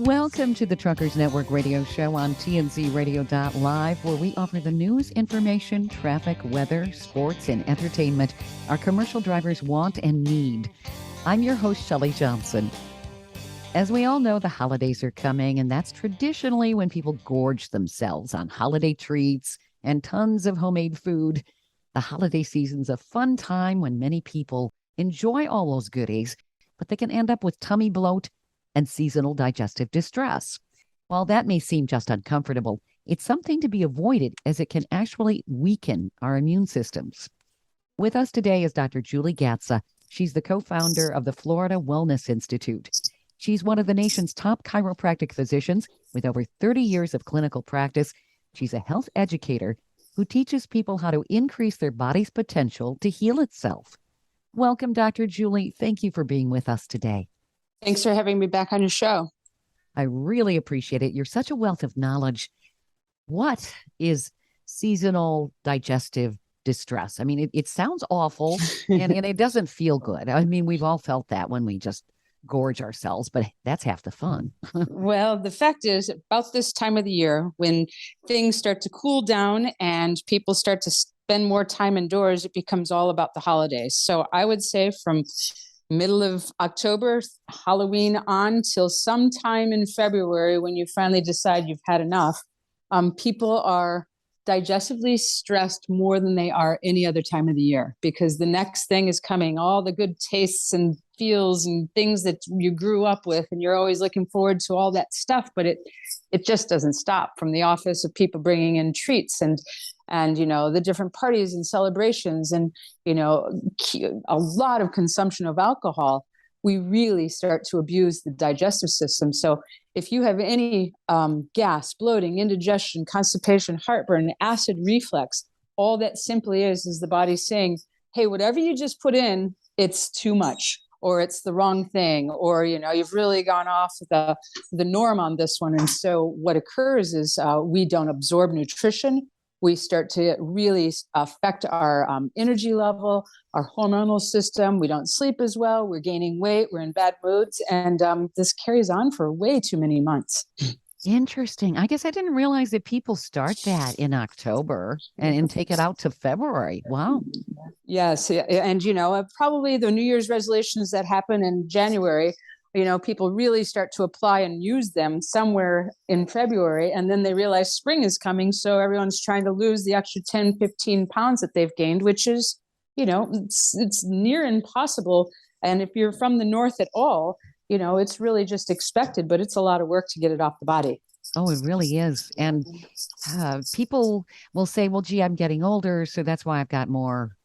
Welcome to the Truckers Network radio show on tnzradio.live, where we offer the news, information, traffic, weather, sports, and entertainment our commercial drivers want and need. I'm your host, Shelley Johnson. As we all know, the holidays are coming, and that's traditionally when people gorge themselves on holiday treats and tons of homemade food. The holiday season's a fun time when many people enjoy all those goodies, but they can end up with tummy bloat and seasonal digestive distress. While that may seem just uncomfortable, it's something to be avoided as it can actually weaken our immune systems. With us today is Dr. Julie Gatza. She's the co-founder of the Florida Wellness Institute. She's one of the nation's top chiropractic physicians with over 30 years of clinical practice. She's a health educator who teaches people how to increase their body's potential to heal itself. Welcome, Dr. Julie. Thank you for being with us today. Thanks for having me back on your show. I really appreciate it. You're such a wealth of knowledge. What is seasonal digestive distress? I mean, it sounds awful and it doesn't feel good. I mean, we've all felt that when we just gorge ourselves, but that's half the fun. Well, the fact is, about this time of the year, when things start to cool down and people start to spend more time indoors, it becomes all about the holidays. So I would say from middle of October, Halloween on till sometime in February, when you finally decide you've had enough, people are digestively stressed more than they are any other time of the year, because the next thing is coming, all the good tastes and feels and things that you grew up with, and you're always looking forward to all that stuff, but it just doesn't stop, from the office of people bringing in treats and you know, the different parties and celebrations and, you know, a lot of consumption of alcohol. We really start to abuse the digestive system. So if you have any gas, bloating, indigestion, constipation, heartburn, acid reflux, all that simply is the body saying, hey, whatever you just put in, it's too much, or it's the wrong thing, or, you know, you've really gone off the norm on this one. And so what occurs is we don't absorb nutrition. We start to really affect our energy level, our hormonal system. We don't sleep as well. We're gaining weight. We're in bad moods. And this carries on for way too many months. Interesting. I guess I didn't realize that people start that in October and take it out to February. Wow. Yes. And, you know, probably the New Year's resolutions that happen in January, you know, people really start to apply and use them somewhere in February, and then they realize spring is coming. So everyone's trying to lose the extra 10, 15 pounds that they've gained, which is, you know, it's near impossible. And if you're from the North at all, you know, it's really just expected, but it's a lot of work to get it off the body. Oh, it really is. And people will say, well, gee, I'm getting older, so that's why I've got more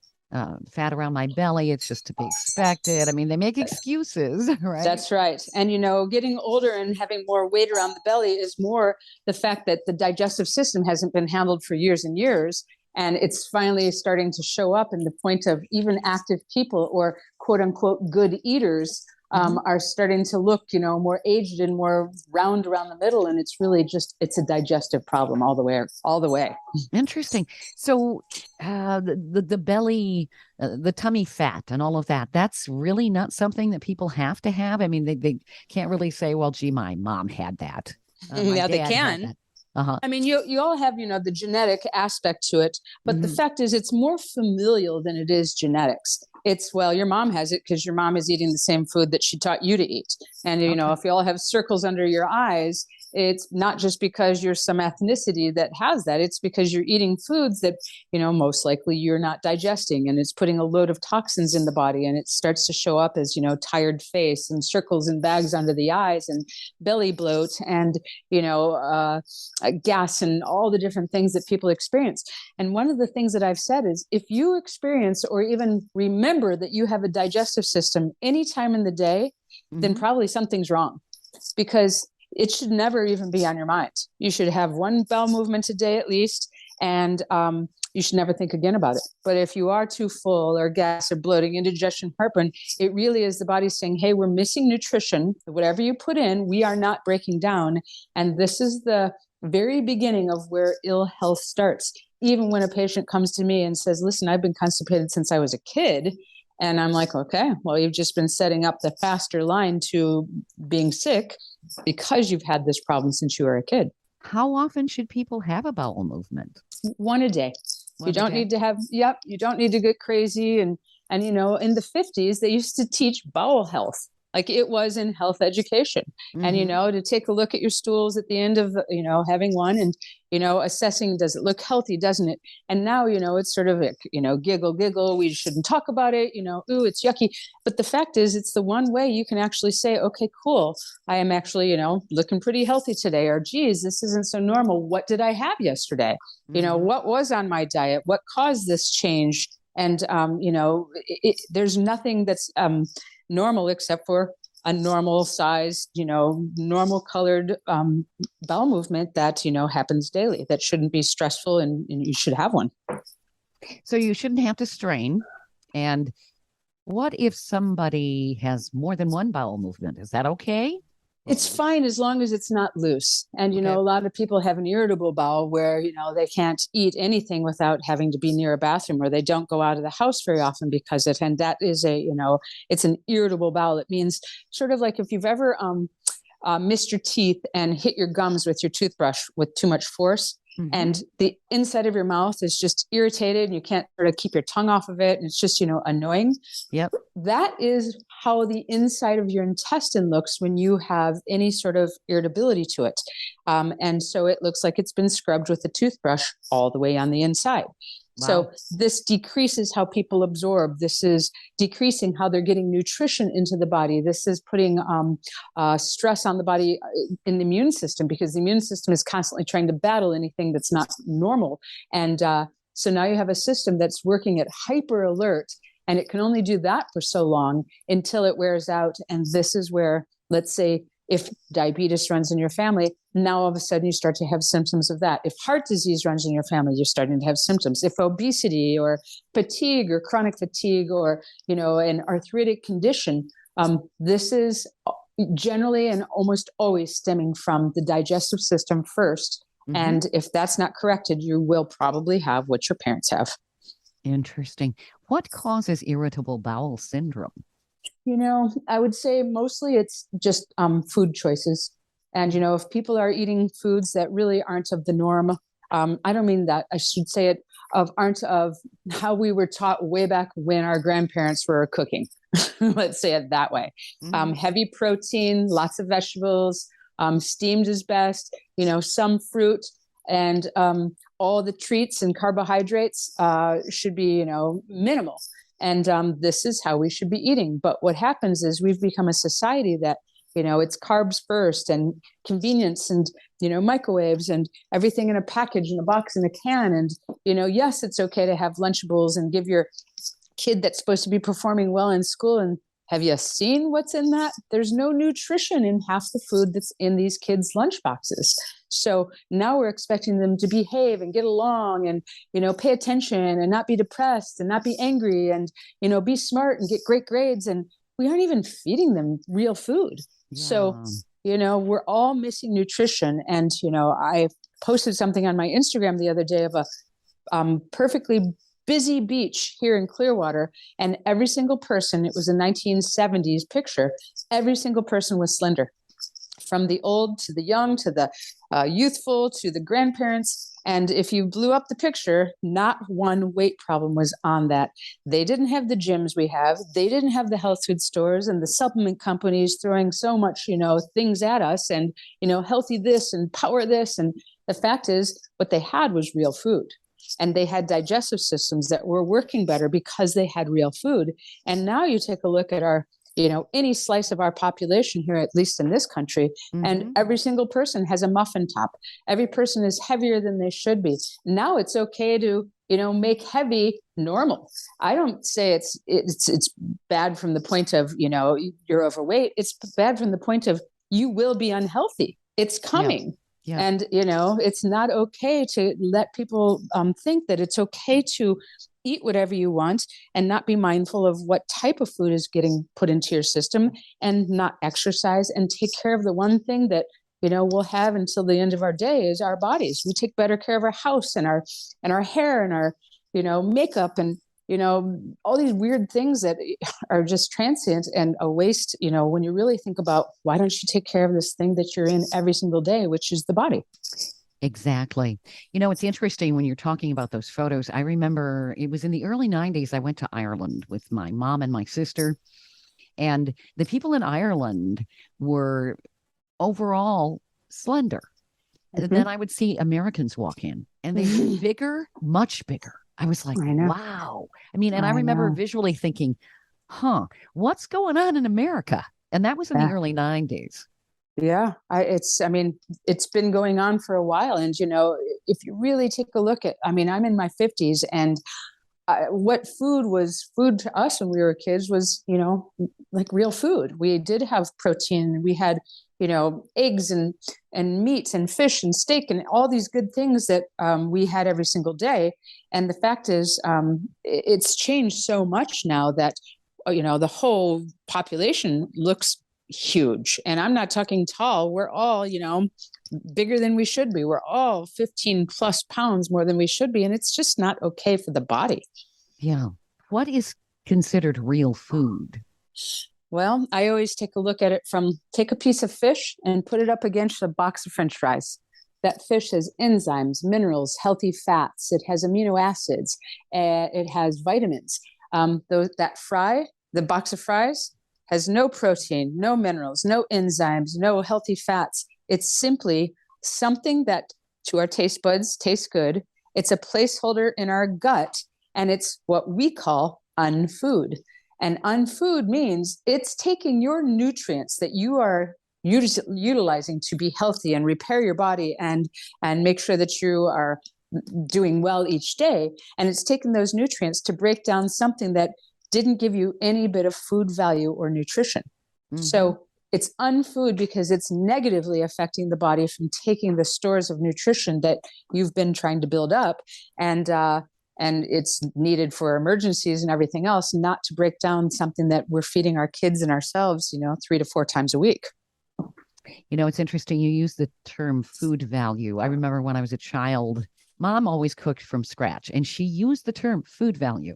fat around my belly. It's just to be expected. I mean, they make excuses, right? That's right. And, you know, getting older and having more weight around the belly is more the fact that the digestive system hasn't been handled for years and years. And it's finally starting to show up in the point of even active people, or quote unquote good eaters, are starting to look, you know, more aged and more round around the middle. And it's really just, it's a digestive problem all the way. Interesting. So the belly, the tummy fat and all of that, that's really not something that people have to have. I mean, they can't really say, well, gee, my mom had that. Yeah, they can. Uh-huh. I mean, you all have, you know, the genetic aspect to it, but the fact is it's more familial than it is genetics. It's, well, your mom has it because your mom is eating the same food that she taught you to eat. And, you know, if you all have circles under your eyes, it's not just because you're some ethnicity that has that. It's because you're eating foods that, you know, most likely you're not digesting, and it's putting a load of toxins in the body, and it starts to show up as, you know, tired face and circles and bags under the eyes and belly bloat and, you know, gas and all the different things that people experience. And one of the things that I've said is, if you experience or even remember that you have a digestive system anytime in the day, then probably something's wrong, because it should never even be on your mind. You should have one bowel movement a day at least, and you should never think again about it. But if you are too full, or gas, or bloating, indigestion, heartburn, it really is the body saying, hey, we're missing nutrition. Whatever you put in, we are not breaking down. And this is the very beginning of where ill health starts. Even when a patient comes to me and says, listen, I've been constipated since I was a kid, And I'm like, okay, well, you've just been setting up the faster line to being sick because you've had this problem since you were a kid. How often should people have a bowel movement? One a day. You don't need to have, you don't need to get crazy. And, in the 50s, they used to teach bowel health. Like it was in health education. And, to take a look at your stools at the end of, having one and, assessing, does it look healthy? Doesn't it? And now, it's sort of, giggle, we shouldn't talk about it, ooh, it's yucky. But the fact is, it's the one way you can actually say, okay, cool. I am actually, looking pretty healthy today. Or, geez, this isn't so normal. What did I have yesterday? What was on my diet? What caused this change? And, there's nothing that's, normal except for a normal sized, normal colored bowel movement that, happens daily that shouldn't be stressful and you should have one. So you shouldn't have to strain. And what if somebody has more than one bowel movement? Is that okay? It's fine as long as it's not loose. And, a lot of people have an irritable bowel where, they can't eat anything without having to be near a bathroom, or they don't go out of the house very often because of it. And that is it's an irritable bowel. It means sort of like if you've ever missed your teeth and hit your gums with your toothbrush with too much force. And the inside of your mouth is just irritated and you can't sort of keep your tongue off of it. And it's just, annoying. Yep. That is how the inside of your intestine looks when you have any sort of irritability to it. And so it looks like it's been scrubbed with a toothbrush all the way on the inside. Wow. So this decreases how people absorb. This is decreasing how they're getting nutrition into the body. This is putting stress on the body in the immune system, because the immune system is constantly trying to battle anything that's not normal. And so now you have a system that's working at hyper alert, and it can only do that for so long until it wears out. And this is where, let's say, if diabetes runs in your family, now all of a sudden you start to have symptoms of that. If heart disease runs in your family, you're starting to have symptoms. If obesity or fatigue or chronic fatigue or, an arthritic condition, this is generally and almost always stemming from the digestive system first. And if that's not corrected, you will probably have what your parents have. Interesting. What causes irritable bowel syndrome? I would say mostly it's just food choices. And, if people are eating foods that really aren't of the norm, I don't mean that, I should say it, aren't of how we were taught way back when our grandparents were cooking. Let's say it that way. Heavy protein, lots of vegetables, steamed is best, some fruit, and all the treats and carbohydrates should be, minimal. And this is how we should be eating. But what happens is we've become a society that, it's carbs first and convenience and, microwaves and everything in a package, in a box, in a can. And, yes, it's okay to have Lunchables and give your kid that's supposed to be performing well in school. And have you seen what's in that? There's no nutrition in half the food that's in these kids' lunchboxes. So now we're expecting them to behave and get along and, pay attention and not be depressed and not be angry and, be smart and get great grades. And we aren't even feeding them real food. Yeah. So, we're all missing nutrition. And, I posted something on my Instagram the other day of a perfectly busy beach here in Clearwater. And every single person, it was a 1970s picture, every single person was slender. From the old to the young to the youthful to the grandparents. And if you blew up the picture, not one weight problem was on that. They didn't have the gyms we have. They didn't have the health food stores and the supplement companies throwing so much, things at us and, healthy this and power this. And the fact is what they had was real food. And they had digestive systems that were working better because they had real food. And now you take a look at our, any slice of our population here, at least in this country, and every single person has a muffin top. Every person is heavier than they should be. Now it's okay to, make heavy normal. I don't say it's bad from the point of, you're overweight. It's bad from the point of you will be unhealthy. It's coming. Yeah. And, it's not okay to let people think that it's okay to eat whatever you want and not be mindful of what type of food is getting put into your system and not exercise and take care of the one thing that, we'll have until the end of our day is our bodies. We take better care of our house and our hair and our, makeup and all these weird things that are just transient and a waste, when you really think about why don't you take care of this thing that you're in every single day, which is the body. Exactly. It's interesting when you're talking about those photos. I remember it was in the early 90s. I went to Ireland with my mom and my sister, and the people in Ireland were overall slender. Mm-hmm. Then I would see Americans walk in and they were bigger, much bigger. I was like, wow. And I remember visually thinking, what's going on in America? And that was in the early 90s. Yeah, it's been going on for a while. And, if you really take a look at, I'm in my 50s, and what food was food to us when we were kids was, like real food. We did have protein. We had, eggs and meat and fish and steak and all these good things that we had every single day. And the fact is, it's changed so much now that, the whole population looks huge. And I'm not talking tall. We're all, bigger than we should be. We're all 15 plus pounds more than we should be. And it's just not okay for the body. Yeah. What is considered real food? Well, I always take a look at it take a piece of fish and put it up against a box of French fries. That fish has enzymes, minerals, healthy fats. It has amino acids. It has vitamins. The box of fries has no protein, no minerals, no enzymes, no healthy fats. It's simply something that to our taste buds tastes good. It's a placeholder in our gut, and it's what we call unfood. And unfood means it's taking your nutrients that you are utilizing to be healthy and repair your body and make sure that you are doing well each day. And it's taking those nutrients to break down something that didn't give you any bit of food value or nutrition. Mm-hmm. So it's unfood because it's negatively affecting the body from taking the stores of nutrition that you've been trying to build up. And it's needed for emergencies and everything else, not to break down something that we're feeding our kids and ourselves, 3 to 4 times a week. It's interesting. You use the term food value. I remember when I was a child, Mom always cooked from scratch, and she used the term food value.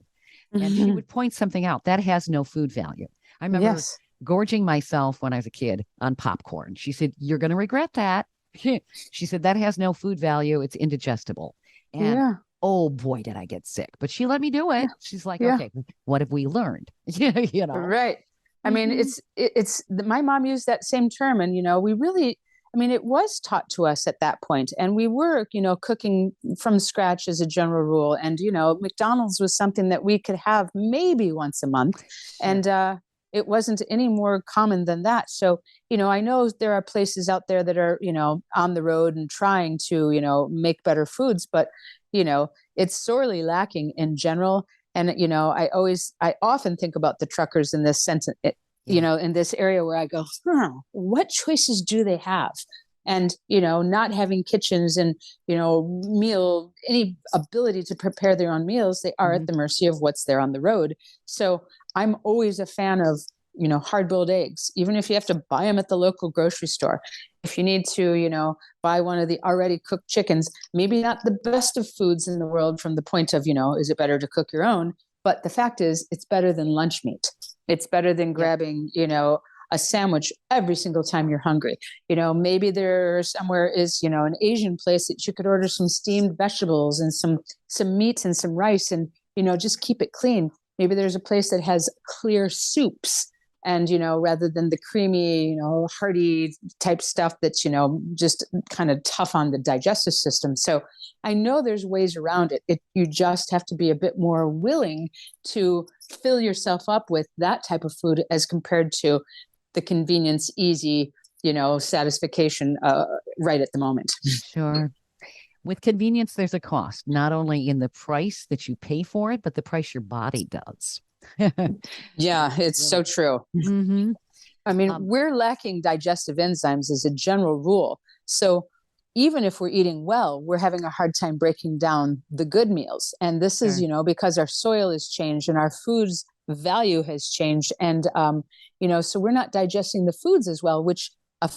And she would point something out that has no food value. I remember gorging myself when I was a kid on popcorn. She said, "You're going to regret that." She said, "That has no food value. It's indigestible." And oh boy, did I get sick. But she let me do it. She's like, "Okay, what have we learned?" Right. It's my mom used that same term, and we really, it was taught to us at that point, and we were, cooking from scratch as a general rule. And, McDonald's was something that we could have maybe once a month. And it wasn't any more common than that. So, I know there are places out there that are, on the road and trying to, make better foods, but, it's sorely lacking in general. And, I often think about the truckers in this sense, in this area where I go, what choices do they have? And, not having kitchens and, any ability to prepare their own meals, they are at the mercy of what's there on the road. So I'm always a fan of, hard-boiled eggs, even if you have to buy them at the local grocery store. If you need to, buy one of the already cooked chickens, maybe not the best of foods in the world from the point of, is it better to cook your own? But the fact is, it's better than lunch meat. It's better than grabbing, a sandwich every single time you're hungry. Maybe there somewhere is, an Asian place that you could order some steamed vegetables and some meat and some rice and, just keep it clean. Maybe there's a place that has clear soups and, rather than the creamy, hearty type stuff that's, just kind of tough on the digestive system. So I know there's ways around it. You just have to be a bit more willing to fill yourself up with that type of food as compared to the convenience, easy, satisfaction right at the moment. Sure. With convenience, there's a cost, not only in the price that you pay for it, but the price your body does. Yeah, it's so true. Mm-hmm. We're lacking digestive enzymes as a general rule. So even if we're eating well, we're having a hard time breaking down the good meals. And this is, because our soil has changed and our food's value has changed. And, so we're not digesting the foods as well, which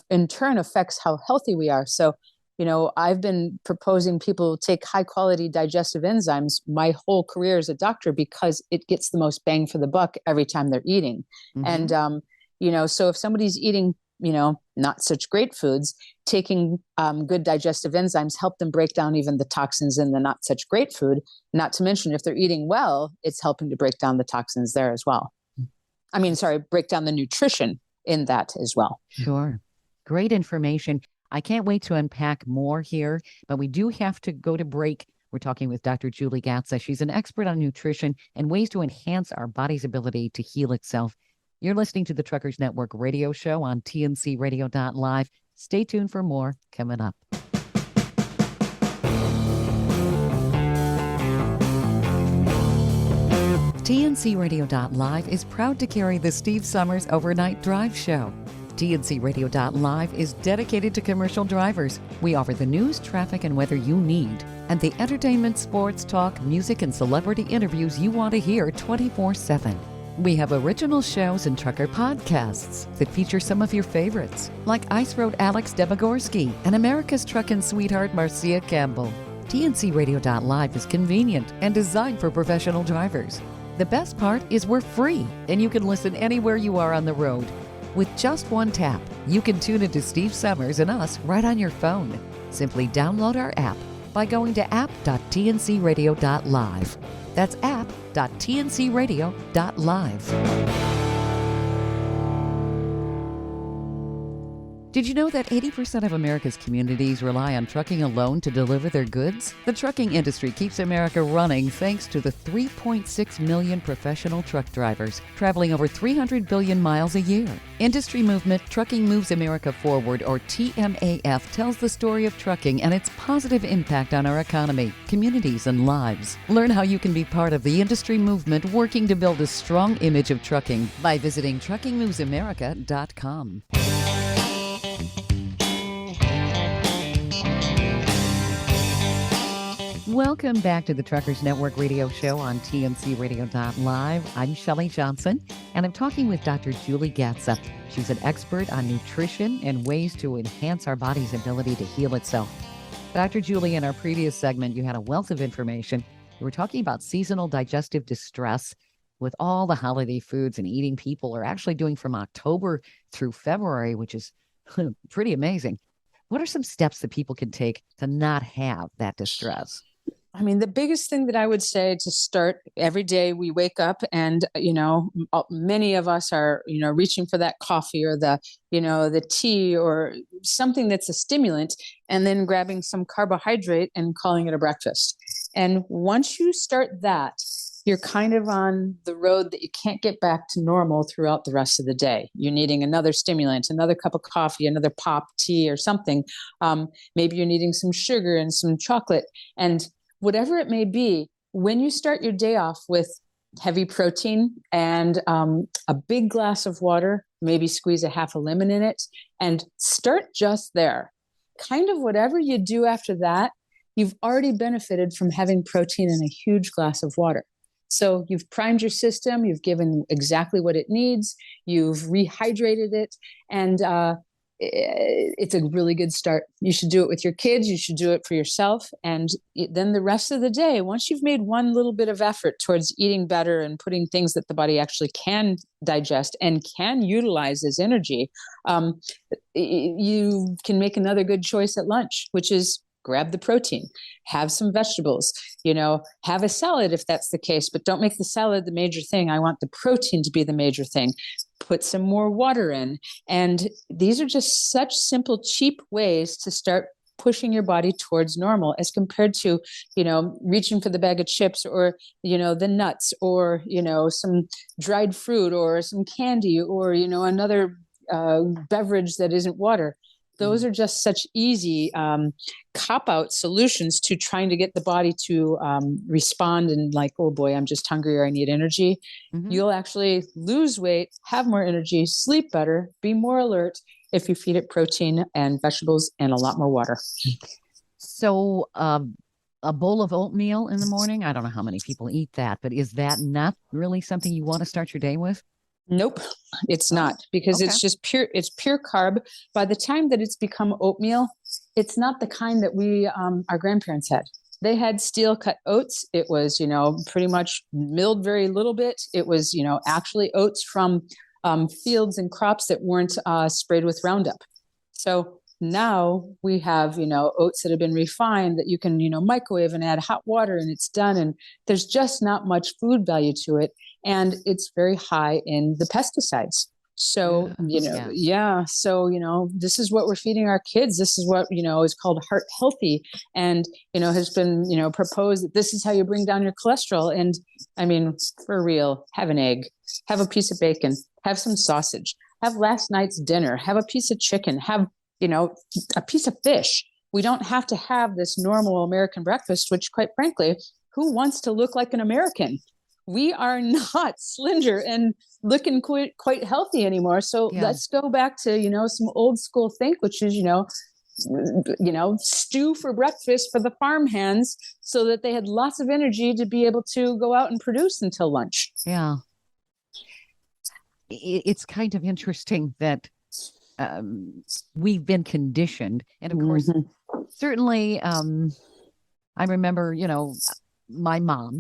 in turn affects how healthy we are. So I've been proposing people take high quality digestive enzymes my whole career as a doctor because it gets the most bang for the buck every time they're eating. Mm-hmm. And, so if somebody's eating, not such great foods, taking good digestive enzymes help them break down even the toxins in the not such great food. Not to mention, if they're eating well, it's helping to break down the toxins there as well. Break down the nutrition in that as well. Sure. Great information. I can't wait to unpack more here, but we do have to go to break. We're talking with Dr. Julie Gatza. She's an expert on nutrition and ways to enhance our body's ability to heal itself. You're listening to the Truckers Network radio show on tncradio.live. Stay tuned for more coming up. TNCradio.live is proud to carry the Steve Summers Overnight Drive Show. TNCradio.live is dedicated to commercial drivers. We offer the news, traffic, and weather you need, and the entertainment, sports, talk, music, and celebrity interviews you want to hear 24/7. We have original shows and trucker podcasts that feature some of your favorites, like Ice Road Alex Debogorski and America's Truckin' Sweetheart Marcia Campbell. TNCradio.live is convenient and designed for professional drivers. The best part is we're free, and you can listen anywhere you are on the road. With just one tap, you can tune into Steve Summers and us right on your phone. Simply download our app by going to app.tncradio.live. That's app.tncradio.live. Did you know that 80% of America's communities rely on trucking alone to deliver their goods? The trucking industry keeps America running thanks to the 3.6 million professional truck drivers traveling over 300 billion miles a year. Industry movement Trucking Moves America Forward, or TMAF, tells the story of trucking and its positive impact on our economy, communities, and lives. Learn how you can be part of the industry movement working to build a strong image of trucking by visiting truckingmovesamerica.com. Welcome back to the Truckers Network radio show on tncradio.live. I'm Shelley Johnson, and I'm talking with Dr. Julie Gatza. She's an expert on nutrition and ways to enhance our body's ability to heal itself. Dr. Julie, in our previous segment, you had a wealth of information. You were talking about seasonal digestive distress with all the holiday foods and eating people are actually doing from October through February, which is pretty amazing. What are some steps that people can take to not have that distress? The biggest thing that I would say to start every day, we wake up and, many of us are, reaching for that coffee or the tea or something that's a stimulant, and then grabbing some carbohydrate and calling it a breakfast. And once you start that, you're kind of on the road that you can't get back to normal throughout the rest of the day. You're needing another stimulant, another cup of coffee, another pop, tea, or something. Maybe you're needing some sugar and some chocolate. And whatever it may be, when you start your day off with heavy protein and a big glass of water, maybe squeeze a half a lemon in it, and start just there. Kind of whatever you do after that, you've already benefited from having protein in a huge glass of water. So you've primed your system, you've given exactly what it needs, you've rehydrated it, and it's a really good start. You should do it with your kids, you should do it for yourself, and then the rest of the day, once you've made one little bit of effort towards eating better and putting things that the body actually can digest and can utilize as energy, you can make another good choice at lunch, which is grab the protein, have some vegetables, have a salad if that's the case, but don't make the salad the major thing. I want the protein to be the major thing. Put some more water in. And these are just such simple, cheap ways to start pushing your body towards normal as compared to, reaching for the bag of chips or, the nuts or, some dried fruit or some candy or, another beverage that isn't water. Those are just such easy cop-out solutions to trying to get the body to respond and like, oh boy, I'm just hungry or I need energy. Mm-hmm. You'll actually lose weight, have more energy, sleep better, be more alert if you feed it protein and vegetables and a lot more water. So a bowl of oatmeal in the morning, I don't know how many people eat that, but is that not really something you want to start your day with? Nope, it's not, because it's just pure carb. By the time that it's become oatmeal, it's not the kind that our grandparents had. They had steel cut oats. It was, pretty much milled very little bit. It was, actually oats from fields and crops that weren't sprayed with Roundup. So now we have, oats that have been refined that you can, microwave and add hot water and it's done. And there's just not much food value to it. And it's very high in the pesticides. So, So, this is what we're feeding our kids. This is what, is called heart healthy and, has been, proposed that this is how you bring down your cholesterol. And I mean, for real, have an egg, have a piece of bacon, have some sausage, have last night's dinner, have a piece of chicken, have, a piece of fish. We don't have to have this normal American breakfast, which quite frankly, who wants to look like an American? We are not slender and looking quite healthy anymore. So let's go back to, some old school think, which is, stew for breakfast for the farm hands so that they had lots of energy to be able to go out and produce until lunch. Yeah. It's kind of interesting that we've been conditioned. And of course, certainly, I remember, my mom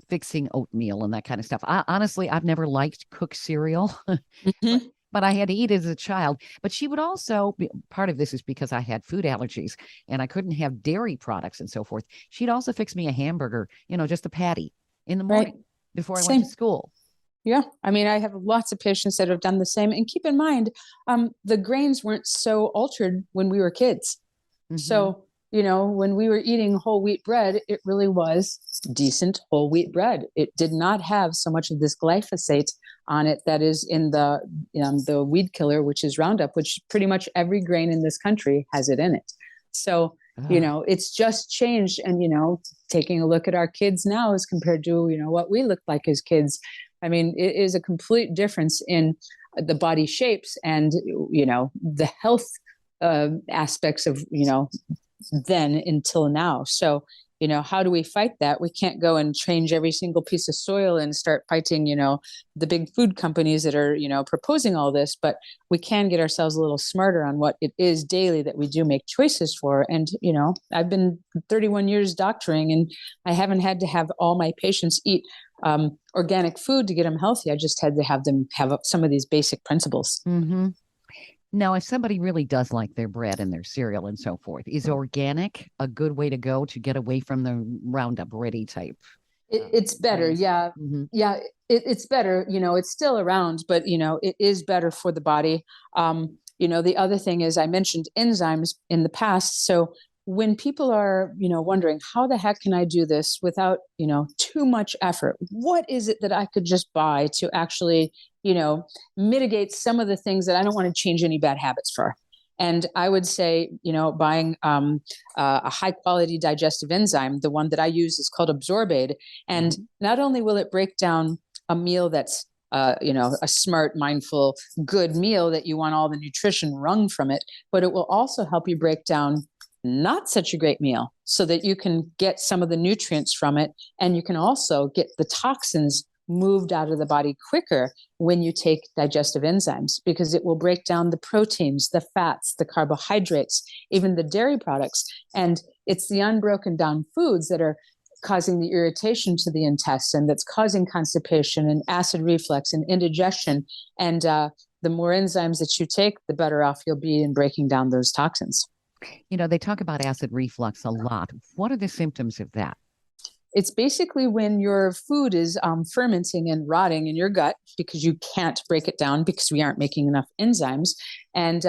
fixing oatmeal and that kind of stuff. Honestly, I've never liked cooked cereal, but I had to eat it as a child. But she would also, part of this is because I had food allergies and I couldn't have dairy products and so forth. She'd also fix me a hamburger, just a patty in the morning before I went to school. Yeah. I mean, I have lots of patients that have done the same. And keep in mind, the grains weren't so altered when we were kids. So, when we were eating whole wheat bread, it really was decent whole wheat bread. It did not have so much of this glyphosate on it that is in the weed killer, which is Roundup, which pretty much every grain in this country has it in it. So, it's just changed. And, taking a look at our kids now as compared to, what we looked like as kids. I mean, it is a complete difference in the body shapes and, the health aspects of, then until now. So, how do we fight that? We can't go and change every single piece of soil and start fighting, the big food companies that are, proposing all this, but we can get ourselves a little smarter on what it is daily that we do make choices for. And, I've been 31 years doctoring and I haven't had to have all my patients eat organic food to get them healthy. I just had to have them have some of these basic principles. Now, if somebody really does like their bread and their cereal and so forth, is organic a good way to go to get away from the Roundup Ready type? It's better. Yeah. Yeah. It's better. It's still around, but, it is better for the body. The other thing is I mentioned enzymes in the past. So when people are, wondering how the heck can I do this without, too much effort? What is it that I could just buy to actually, mitigate some of the things that I don't want to change any bad habits for? And I would say, buying a high quality digestive enzyme, the one that I use is called Absorbade. And not only will it break down a meal that's a smart, mindful, good meal that you want all the nutrition wrung from it, but it will also help you break down not such a great meal so that you can get some of the nutrients from it. And you can also get the toxins moved out of the body quicker when you take digestive enzymes, because it will break down the proteins, the fats, the carbohydrates, even the dairy products. And it's the unbroken down foods that are causing the irritation to the intestine, that's causing constipation and acid reflux and indigestion. And the more enzymes that you take, the better off you'll be in breaking down those toxins. They talk about acid reflux a lot. What are the symptoms of that? It's basically when your food is fermenting and rotting in your gut because you can't break it down because we aren't making enough enzymes. And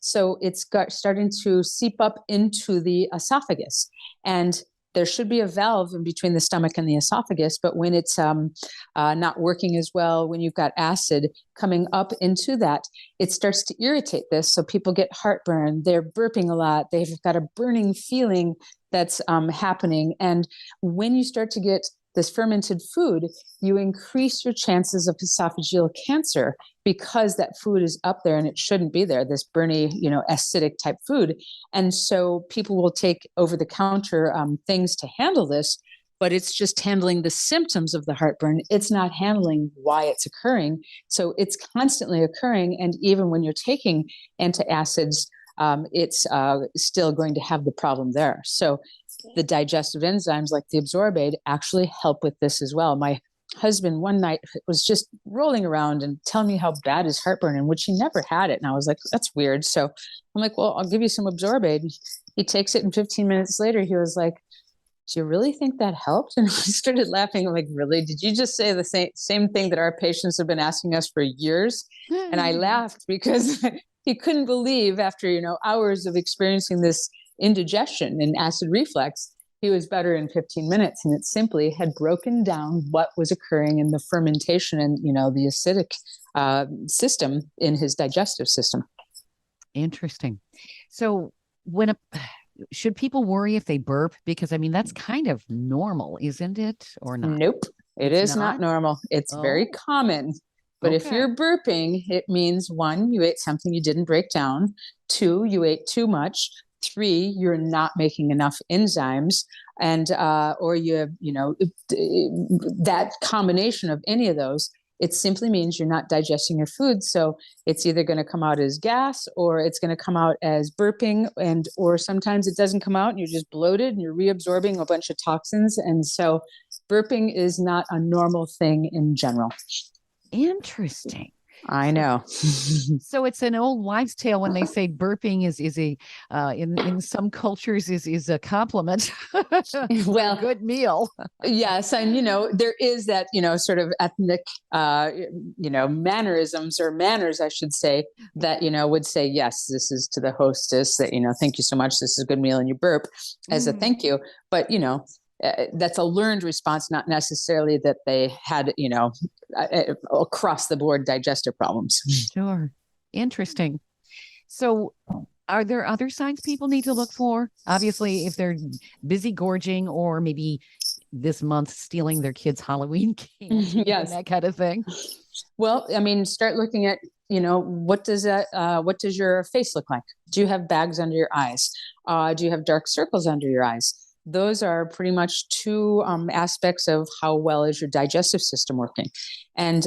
so it's starting to seep up into the esophagus. And there should be a valve in between the stomach and the esophagus, but when it's not working as well, when you've got acid coming up into that, it starts to irritate this. So people get heartburn, they're burping a lot, they've got a burning feeling that's happening. And when you start to get this fermented food, you increase your chances of esophageal cancer because that food is up there and it shouldn't be there, this burny, acidic type food. And so people will take over-the-counter things to handle this, but it's just handling the symptoms of the heartburn. It's not handling why it's occurring. So it's constantly occurring. And even when you're taking antacids, it's still going to have the problem there. So the digestive enzymes like the absorbate actually help with this as well. My husband one night was just rolling around and telling me how bad his heartburn, in which he never had it. And I was like, that's weird. So I'm like, well, I'll give you some absorbate. He takes it, and 15 minutes later, he was like, do you really think that helped? And I started laughing. I'm like, really? Did you just say the same thing that our patients have been asking us for years? And I laughed because he couldn't believe, after, hours of experiencing this indigestion and acid reflux, he was better in 15 minutes. And it simply had broken down what was occurring in the fermentation and, the acidic system in his digestive system. Interesting. So should people worry if they burp? Because that's kind of normal, isn't it? Or not? Nope. It is not normal. It's very common. But if you're burping, it means 1, you ate something you didn't break down. 2, you ate too much. 3, you're not making enough enzymes, and or you have, that combination of any of those. It simply means you're not digesting your food. So it's either going to come out as gas, or it's going to come out as burping, or sometimes it doesn't come out and you're just bloated and you're reabsorbing a bunch of toxins. And so burping is not a normal thing in general. Interesting. I know. So it's an old wives' tale when they say burping is a in some cultures is a compliment. Well, a good meal. Yes, and there is that sort of ethnic mannerisms, or manners, I should say, that would say, yes, this is to the hostess, that thank you so much, this is a good meal, and you burp as a thank you. But that's a learned response, not necessarily that they had, across the board digestive problems. Sure. Interesting. So are there other signs people need to look for? Obviously, if they're busy gorging, or maybe this month stealing their kids' Halloween candy, yes, that kind of thing. Well, start looking at, what does your face look like? Do you have bags under your eyes? Do you have dark circles under your eyes? Those are pretty much 2 aspects of how well is your digestive system working. And,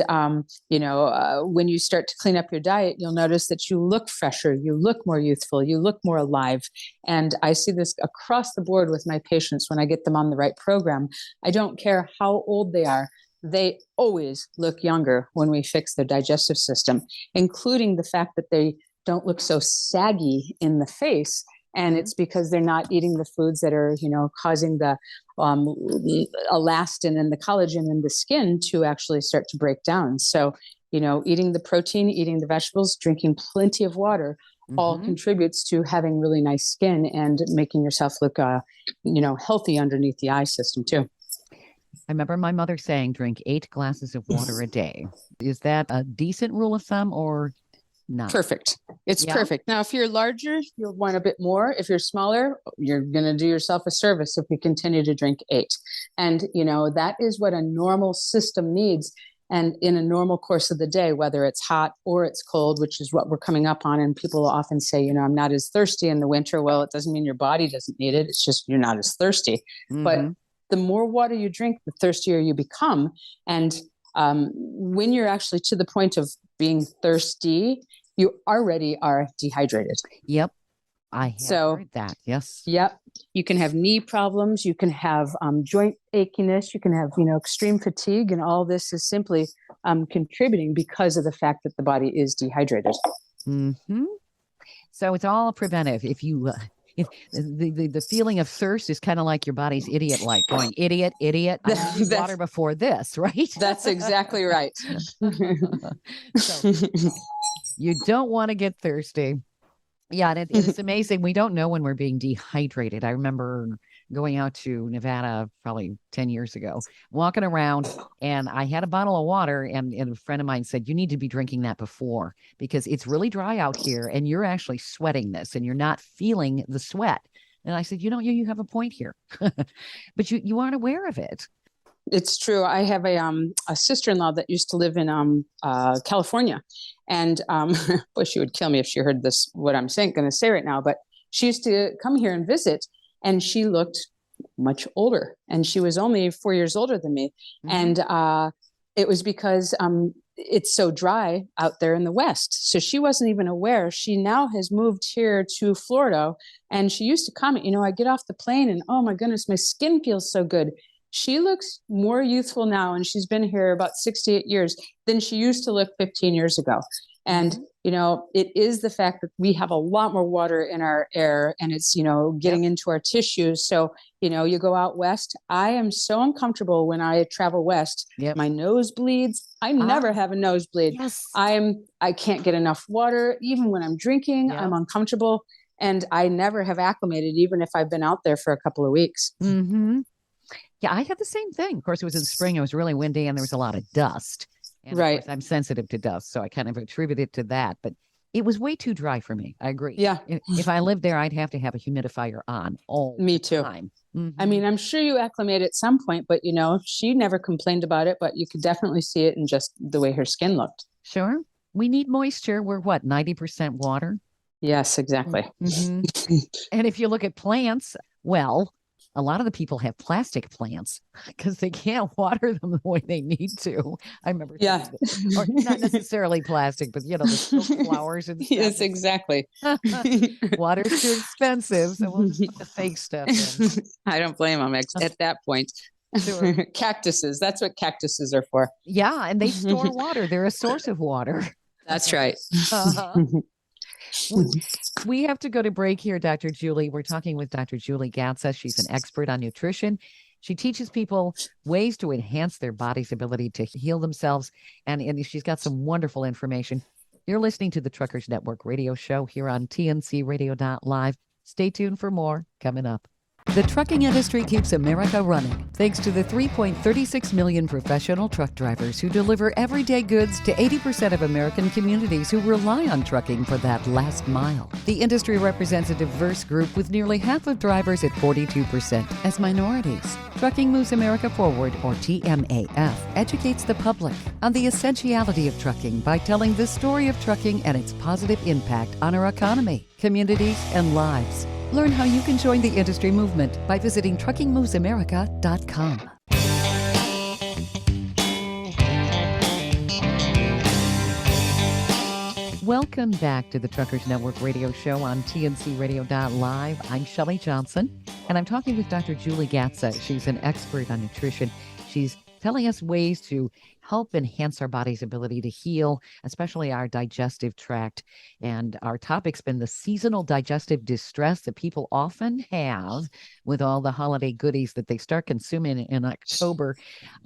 when you start to clean up your diet, you'll notice that you look fresher, you look more youthful, you look more alive. And I see this across the board with my patients when I get them on the right program. I don't care how old they are. They always look younger when we fix their digestive system, including the fact that they don't look so saggy in the face. And it's because they're not eating the foods that are, causing the elastin and the collagen in the skin to actually start to break down. So, eating the protein, eating the vegetables, drinking plenty of water, all contributes to having really nice skin and making yourself look, healthy underneath the eye system too. I remember my mother saying, drink 8 glasses of water a day. Is that a decent rule of thumb, or not? Perfect. It's perfect. Now, if you're larger, you'll want a bit more. If you're smaller, you're going to do yourself a service if you continue to drink 8. And, that is what a normal system needs. And in a normal course of the day, whether it's hot or it's cold, which is what we're coming up on. And people often say, I'm not as thirsty in the winter. Well, it doesn't mean your body doesn't need it. It's just you're not as thirsty. But the more water you drink, the thirstier you become. And when you're actually to the point of being thirsty, you already are dehydrated. Yep. I have heard that. Yes. Yep. You can have knee problems. You can have joint achiness. You can have, extreme fatigue. And all this is simply contributing because of the fact that the body is dehydrated. So it's all preventive. If you... If the feeling of thirst is kind of like your body's idiot light going, idiot, I need water before this, right? That's exactly right. So you don't want to get thirsty. Yeah, and it's amazing. We don't know when we're being dehydrated. I remember going out to Nevada probably 10 years ago, walking around, and I had a bottle of water, and a friend of mine said, you need to be drinking that before, because it's really dry out here, and you're actually sweating this, and you're not feeling the sweat. And I said, you have a point here, but you aren't aware of it. It's true. I have a sister-in-law that used to live in California, and boy, she would kill me if she heard this, what I'm going to say right now. But she used to come here and visit, and she looked much older, and she was only 4 years older than me. And It was because it's so dry out there in the West. So she wasn't even aware. She now has moved here to Florida, and she used to comment, I get off the plane and oh my goodness, my skin feels so good. She looks more youthful now, and she's been here about 68 years than she used to look 15 years ago. And, it is the fact that we have a lot more water in our air, and it's, getting into our tissues. So, you go out west. I am so uncomfortable when I travel west. My nose bleeds. I never have a nosebleed. Yes. I can't get enough water. Even when I'm drinking, I'm uncomfortable. And I never have acclimated, even if I've been out there for a couple of weeks. Mm-hmm. Yeah, I had the same thing. Of course, it was in spring. It was really windy and there was a lot of dust. And right. Of course, I'm sensitive to dust, so I kind of attribute it to that. But it was way too dry for me. I agree. Yeah. If I lived there, I'd have to have a humidifier on all Me the too. time. Mm-hmm. I mean, I'm sure you acclimate at some point, but she never complained about it, but you could definitely see it in just the way her skin looked. Sure. We need moisture. We're 90% water? Yes, exactly. Mm-hmm. And if you look at plants, well, a lot of the people have plastic plants because they can't water them the way they need to. I remember. Yeah. Or not necessarily plastic, but the silk flowers and stuff. Yes, exactly. Water's too expensive, so we'll just put the fake stuff in. I don't blame them at that point. Sure. Cactuses. That's what cactuses are for. Yeah, and they store water. They're a source of water. That's right. We have to go to break here, Dr. Julie. We're talking with Dr. Julie Gatza. She's an expert on nutrition. She teaches people ways to enhance their body's ability to heal themselves. And she's got some wonderful information. You're listening to the Truckers Network radio show here on TNCRadio.live. Stay tuned for more coming up. The trucking industry keeps America running thanks to the 3.36 million professional truck drivers who deliver everyday goods to 80% of American communities who rely on trucking for that last mile. The industry represents a diverse group with nearly half of drivers at 42% as minorities. Trucking Moves America Forward, or TMAF, educates the public on the essentiality of trucking by telling the story of trucking and its positive impact on our economy, communities, and lives. Learn how you can join the industry movement by visiting truckingmovesamerica.com. Welcome back to the Truckers Network radio show on TNCRadio.live. I'm Shelley Johnson, and I'm talking with Dr. Julie Gatza. She's an expert on nutrition. She's telling us ways to help enhance our body's ability to heal, especially our digestive tract. And our topic's been the seasonal digestive distress that people often have with all the holiday goodies that they start consuming in October.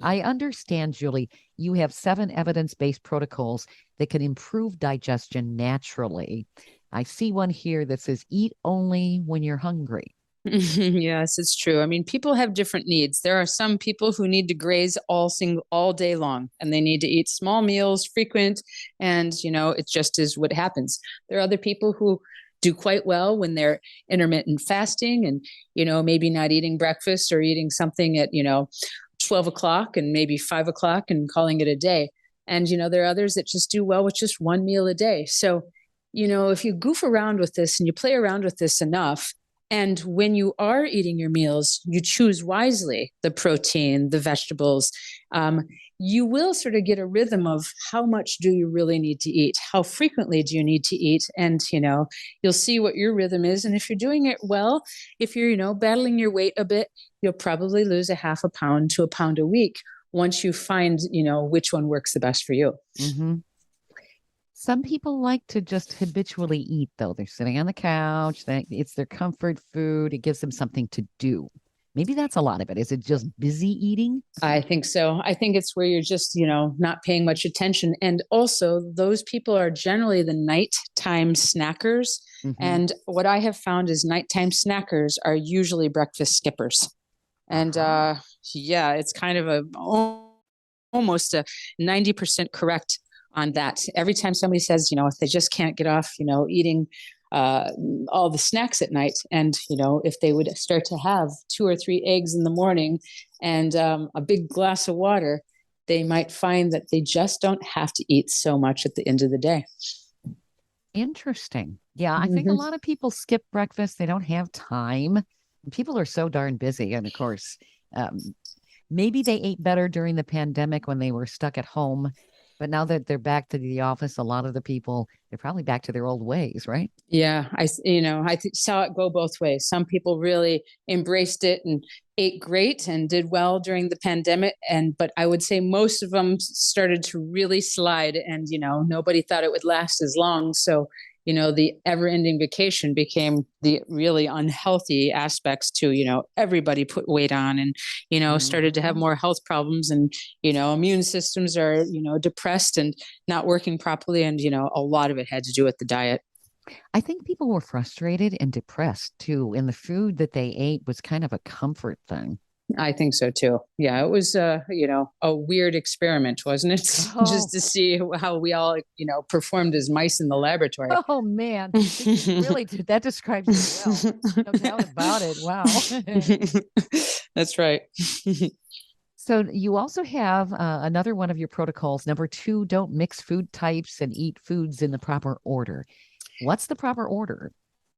I understand, Julie, you have 7 evidence-based protocols that can improve digestion naturally. I see one here that says eat only when you're hungry. Yes, it's true. I mean, people have different needs. There are some people who need to graze all day long, and they need to eat small meals, frequent, and it just is what happens. There are other people who do quite well when they're intermittent fasting and maybe not eating breakfast or eating something at 12 o'clock and maybe 5 o'clock and calling it a day. And there are others that just do well with just one meal a day. So if you goof around with this and you play around with this enough, and when you are eating your meals, you choose wisely the protein, the vegetables. You will sort of get a rhythm of how much do you really need to eat? How frequently do you need to eat? And, you'll see what your rhythm is. And if you're doing it well, if you're, battling your weight a bit, you'll probably lose a half a pound to a pound a week once you find, which one works the best for you. Mm-hmm. Some people like to just habitually eat, though. They're sitting on the couch. It's their comfort food. It gives them something to do. Maybe that's a lot of it. Is it just busy eating? I think so. I think it's where you're just, not paying much attention. And also, those people are generally the nighttime snackers. Mm-hmm. And what I have found is nighttime snackers are usually breakfast skippers. And it's kind of almost a 90% correct on that. Every time somebody says, if they just can't get off, eating all the snacks at night, and, if they would start to have 2 or 3 eggs in the morning and a big glass of water, they might find that they just don't have to eat so much at the end of the day. Interesting. Yeah, I think a lot of people skip breakfast. They don't have time. People are so darn busy. And of course, maybe they ate better during the pandemic when they were stuck at home. But now that they're back to the office, a lot of the people, they're probably back to their old ways, right? Yeah, I saw it go both ways. Some people really embraced it and ate great and did well during the pandemic, but I would say most of them started to really slide, and nobody thought it would last as long. So the ever-ending vacation became the really unhealthy aspects to everybody put weight on, and started to have more health problems, and immune systems are depressed and not working properly, and a lot of it had to do with the diet. I think people were frustrated and depressed too, and the food that they ate was kind of a comfort thing. I think so too. Yeah, it was a weird experiment, wasn't it? Just to see how we all performed as mice in the laboratory. Oh man, really did that describes it well. No doubt about it. Wow. That's right. So you also have another one of your protocols. Number 2, don't mix food types and eat foods in the proper order. What's the proper order?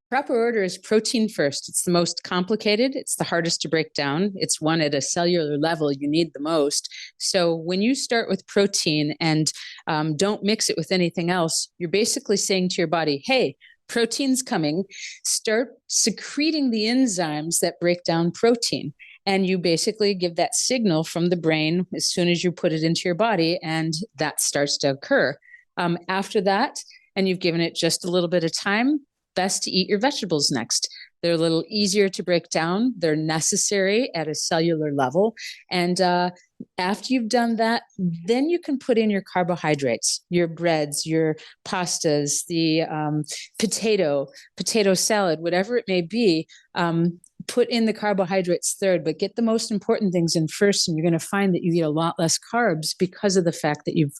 Proper order is protein first. It's the most complicated. It's the hardest to break down. It's one at a cellular level you need the most. So when you start with protein and don't mix it with anything else, you're basically saying to your body, hey, protein's coming. Start secreting the enzymes that break down protein. And you basically give that signal from the brain as soon as you put it into your body, and that starts to occur. After that, and you've given it just a little bit of time, best to eat your vegetables next. They're a little easier to break down. They're necessary at a cellular level. And after you've done that, then you can put in your carbohydrates, your breads, your pastas, the potato salad, whatever it may be. Put in the carbohydrates third, but get the most important things in first. And you're going to find that you eat a lot less carbs because of the fact that you've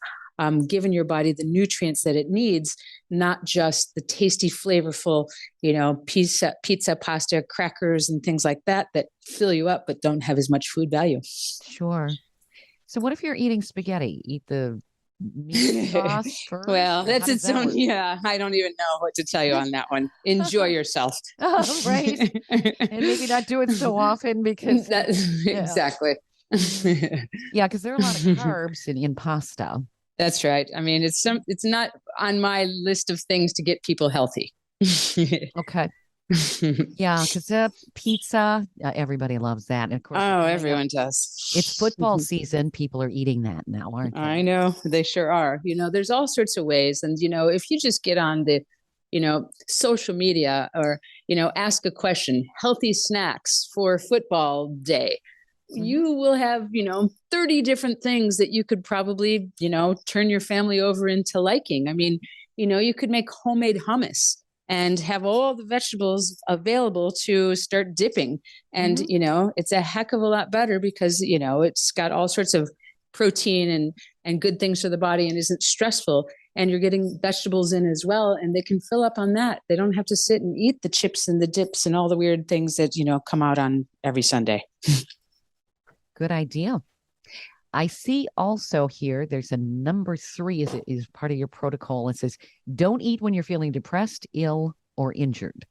given your body the nutrients that it needs, not just the tasty, flavorful, pizza, pasta, crackers, and things like that fill you up but don't have as much food value. Sure. So what if you're eating spaghetti? Eat the meat sauce first? Well, that's its own. Yeah, I don't even know what to tell you on that one. Enjoy yourself. Oh, right. And maybe not do it so often because exactly. Yeah, because there are a lot of carbs in pasta. That's right. I mean, it's not on my list of things to get people healthy. Okay. Yeah, because pizza, everybody loves that. And of course, everyone does. It's football season. People are eating that now, aren't they? I know, they sure are. There's all sorts of ways. And, if you just get on the, social media or, ask a question, healthy snacks for football day, you will have, 30 different things that you could probably, turn your family over into liking. I mean, you could make homemade hummus and have all the vegetables available to start dipping. And, it's a heck of a lot better because, it's got all sorts of protein and good things for the body and isn't stressful. And you're getting vegetables in as well. And they can fill up on that. They don't have to sit and eat the chips and the dips and all the weird things that, come out on every Sunday. Good idea. I see also here, there's a number 3 is part of your protocol. It says, don't eat when you're feeling depressed, ill, or injured.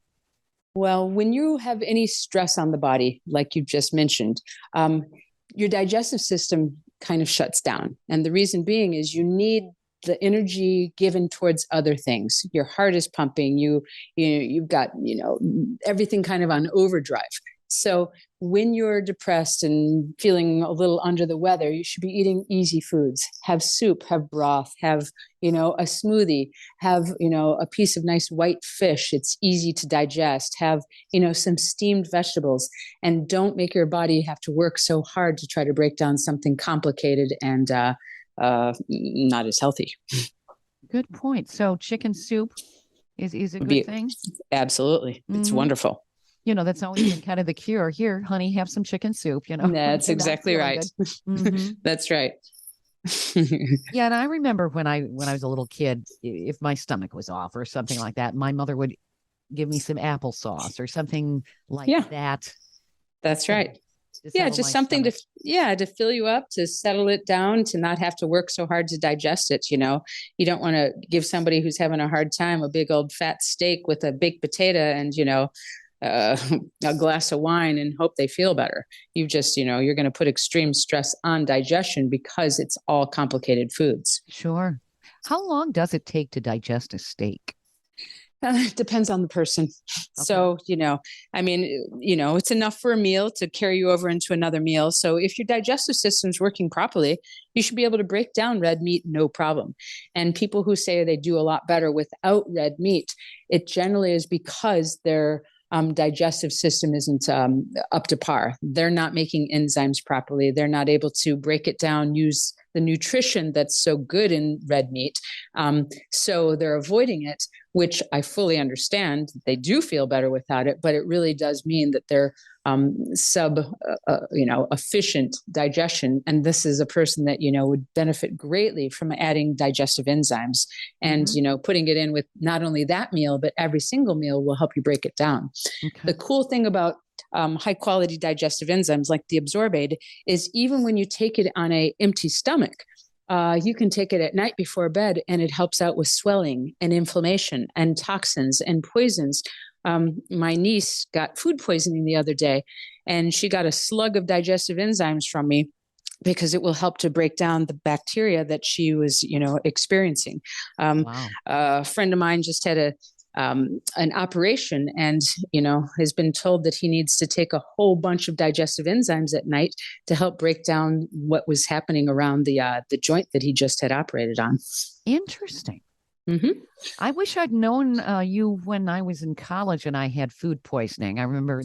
Well, when you have any stress on the body, like you just mentioned, your digestive system kind of shuts down. And the reason being is you need the energy given towards other things. Your heart is pumping, you've got, everything kind of on overdrive. So when you're depressed and feeling a little under the weather, you should be eating easy foods. Have soup, have broth, have, a smoothie, have, a piece of nice white fish. It's easy to digest. Have, some steamed vegetables, and don't make your body have to work so hard to try to break down something complicated and not as healthy. Good point. So chicken soup is a good thing? Absolutely. It's wonderful. That's always been kind of the cure. Here, honey, have some chicken soup, That's exactly right. That's right. Yeah, and I remember when I was a little kid, if my stomach was off or something like that, my mother would give me some applesauce or something like that. That's right. Just something to fill you up, to settle it down, to not have to work so hard to digest it. You don't want to give somebody who's having a hard time a big old fat steak with a baked potato and, uh, a glass of wine and hope they feel better. You just, you're going to put extreme stress on digestion because it's all complicated foods. Sure. How long does it take to digest a steak? It depends on the person. Okay. So, it's enough for a meal to carry you over into another meal. So if your digestive system's working properly, you should be able to break down red meat, no problem. And people who say they do a lot better without red meat, it generally is because their digestive system isn't up to par. They're not making enzymes properly. They're not able to break it down, use the nutrition that's so good in red meat. So they're avoiding it, which I fully understand. They do feel better without it, but it really does mean that they're efficient digestion. And this is a person that, would benefit greatly from adding digestive enzymes and, putting it in with not only that meal, but every single meal will help you break it down. Okay. The cool thing about high quality digestive enzymes like the Absorbaid is even when you take it on an empty stomach, you can take it at night before bed and it helps out with swelling and inflammation and toxins and poisons. My niece got food poisoning the other day and she got a slug of digestive enzymes from me because it will help to break down the bacteria that she was, experiencing. Wow. A friend of mine just had an operation and, has been told that he needs to take a whole bunch of digestive enzymes at night to help break down what was happening around the joint that he just had operated on. Interesting. Mm-hmm. I wish I'd known you when I was in college and I had food poisoning. I remember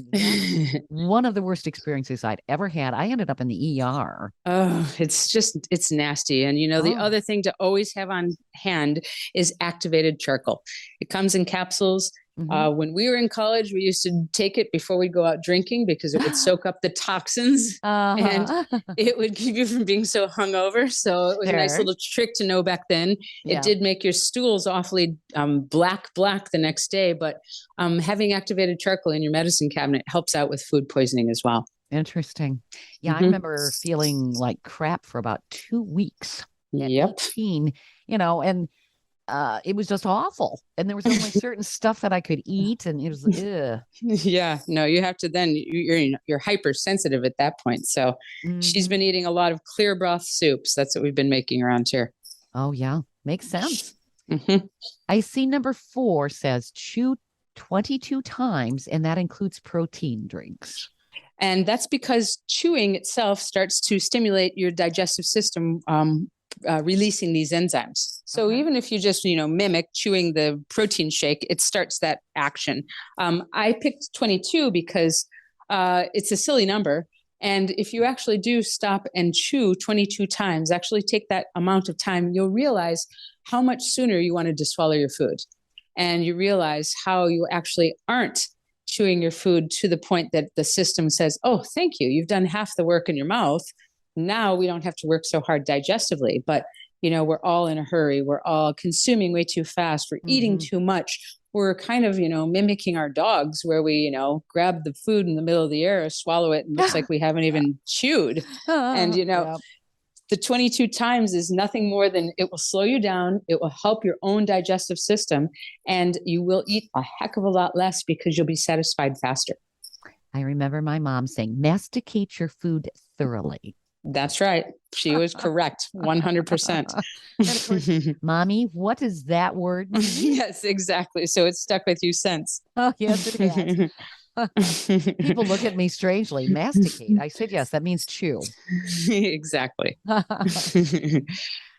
one of the worst experiences I'd ever had. I ended up in the ER. Oh, it's nasty. And, the other thing to always have on hand is activated charcoal. It comes in capsules. Mm-hmm. When we were in college, we used to take it before we go out drinking because it would soak up the toxins and it would keep you from being so hungover. So it was a nice little trick to know back then. Yeah. It did make your stools awfully black the next day. But having activated charcoal in your medicine cabinet helps out with food poisoning as well. Interesting. Yeah, I remember feeling like crap for about 2 weeks. Yep. 18, and it was just awful. And there was only certain stuff that I could eat. And it was, ugh. Yeah, no, you have to then, you're hypersensitive at that point. So she's been eating a lot of clear broth soups. That's what we've been making around here. Oh, yeah. Makes sense. Mm-hmm. I see number 4 says chew 22 times, and that includes protein drinks. And that's because chewing itself starts to stimulate your digestive system, releasing these enzymes. So even if you just, mimic chewing the protein shake, it starts that action. I picked 22 because it's a silly number. And if you actually do stop and chew 22 times, actually take that amount of time, you'll realize how much sooner you wanted to swallow your food. And you realize how you actually aren't chewing your food to the point that the system says, oh, thank you. You've done half the work in your mouth. Now we don't have to work so hard digestively, but we're all in a hurry. We're all consuming way too fast. We're eating too much. We're kind of, mimicking our dogs where we, grab the food in the middle of the air, swallow it, and looks like we haven't even chewed. And, the 22 times is nothing more than it will slow you down. It will help your own digestive system, and you will eat a heck of a lot less because you'll be satisfied faster. I remember my mom saying, masticate your food thoroughly. That's right. She was correct. 100%. And of course, Mommy, what is that word? Yes, exactly. So it's stuck with you since. Oh, yes, it has. People look at me strangely. Masticate. I said, yes, that means chew. Exactly.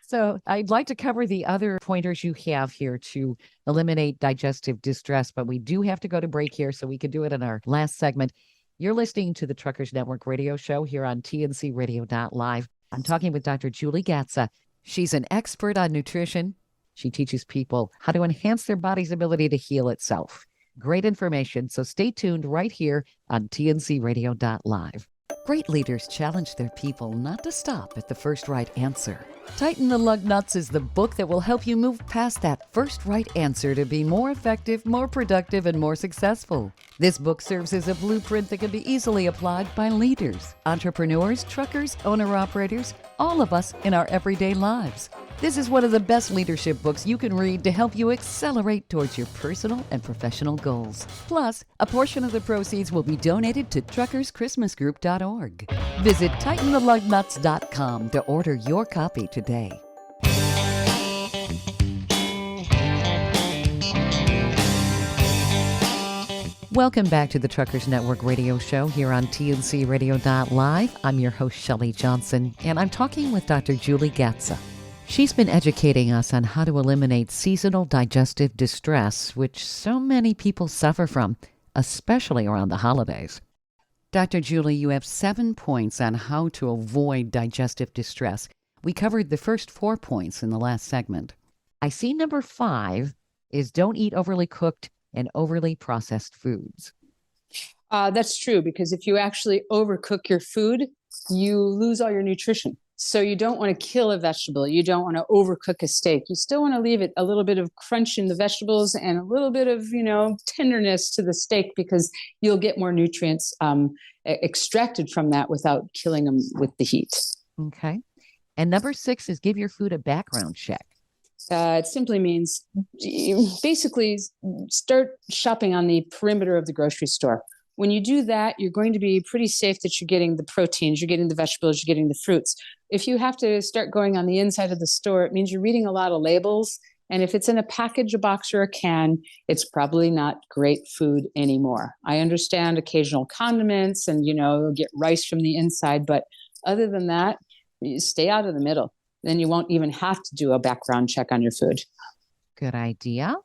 So I'd like to cover the other pointers you have here to eliminate digestive distress, but we do have to go to break here so we can do it in our last segment. You're listening to the Truckers Network radio show here on TNCradio.live. I'm talking with Dr. Julie Gatza. She's an expert on nutrition. She teaches people how to enhance their body's ability to heal itself. Great information, so stay tuned right here on TNCradio.live. Great leaders challenge their people not to stop at the first right answer. Tighten the Lug Nuts is the book that will help you move past that first right answer to be more effective, more productive, and more successful. This book serves as a blueprint that can be easily applied by leaders, entrepreneurs, truckers, owner-operators, all of us in our everyday lives. This is one of the best leadership books you can read to help you accelerate towards your personal and professional goals. Plus, a portion of the proceeds will be donated to truckerschristmasgroup.org. Visit TightenTheLugnuts.com to order your copy today. Welcome back to the Truckers Network Radio Show here on TNCRadio.live. I'm your host, Shelley Johnson, and I'm talking with Dr. Julie Gatza. She's been educating us on how to eliminate seasonal digestive distress, which so many people suffer from, especially around the holidays. Dr. Julie, you have 7 points on how to avoid digestive distress. We covered the first 4 points in the last segment. I see number 5 is don't eat overly cooked and overly processed foods. That's true, because if you actually overcook your food, you lose all your nutrition. So you don't want to kill a vegetable. You don't want to overcook a steak. You still want to leave it a little bit of crunch in the vegetables and a little bit of, tenderness to the steak, because you'll get more nutrients extracted from that without killing them with the heat. Okay. And number 6 is give your food a background check. It simply means basically start shopping on the perimeter of the grocery store. When you do that, you're going to be pretty safe that you're getting the proteins, you're getting the vegetables, you're getting the fruits. If you have to start going on the inside of the store, it means you're reading a lot of labels. And if it's in a package, a box, or a can, it's probably not great food anymore. I understand occasional condiments and, you'll get rice from the inside. But other than that, you stay out of the middle. Then you won't even have to do a background check on your food. Good idea.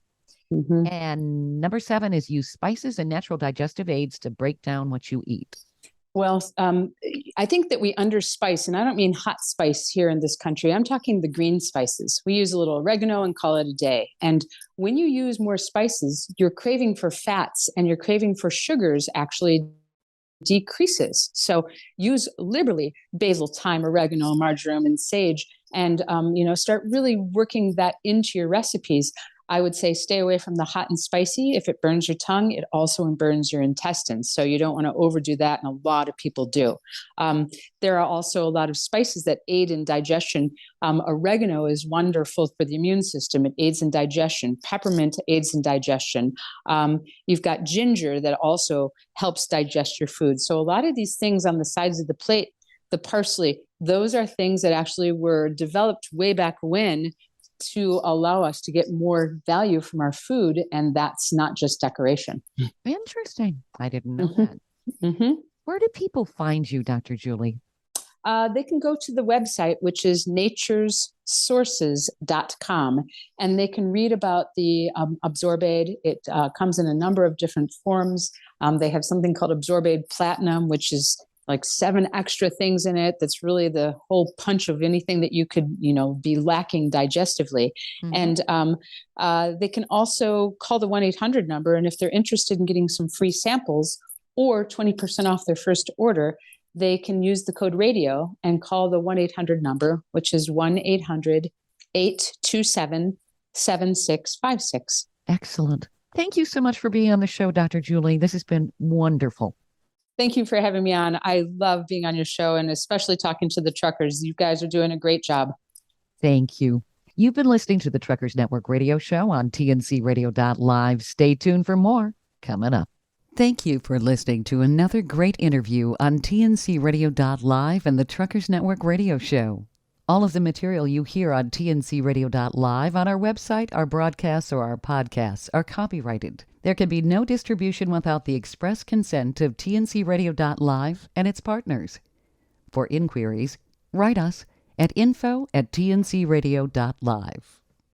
Mm-hmm. And number 7 is use spices and natural digestive aids to break down what you eat. Well, I think that we underspice, and I don't mean hot spice here in this country. I'm talking the green spices. We use a little oregano and call it a day. And when you use more spices, your craving for fats and your craving for sugars actually decreases. So use liberally basil, thyme, oregano, marjoram, and sage, and start really working that into your recipes. I would say stay away from the hot and spicy. If it burns your tongue, it also burns your intestines. So you don't want to overdo that, and a lot of people do. There are also a lot of spices that aid in digestion. Oregano is wonderful for the immune system. It aids in digestion. Peppermint aids in digestion. You've got ginger that also helps digest your food. So a lot of these things on the sides of the plate, the parsley, those are things that actually were developed way back when to allow us to get more value from our food. And that's not just decoration. Interesting. I didn't know Mm-hmm. that. Mm-hmm. Where do people find you, Dr. Julie? They can go to the website, which is naturessources.com, and they can read about the Absorbaid. It comes in a number of different forms. They have something called Absorbaid Platinum, which is like 7 extra things in it. That's really the whole punch of anything that you could, be lacking digestively. Mm-hmm. And they can also call the 1-800 number. And if they're interested in getting some free samples or 20% off their first order, they can use the code radio and call the 1-800 number, which is 1-800-827-7656. Excellent. Thank you so much for being on the show, Dr. Julie. This has been wonderful. Thank you for having me on. I love being on your show, and especially talking to the truckers. You guys are doing a great job. Thank you. You've been listening to the Truckers Network Radio Show on TNCRadio.live. Stay tuned for more coming up. Thank you for listening to another great interview on TNCRadio.live and the Truckers Network Radio Show. All of the material you hear on TNCRadio.live on our website, our broadcasts, or our podcasts are copyrighted. There can be no distribution without the express consent of TNCRadio.live and its partners. For inquiries, write us at info@tncradio.live.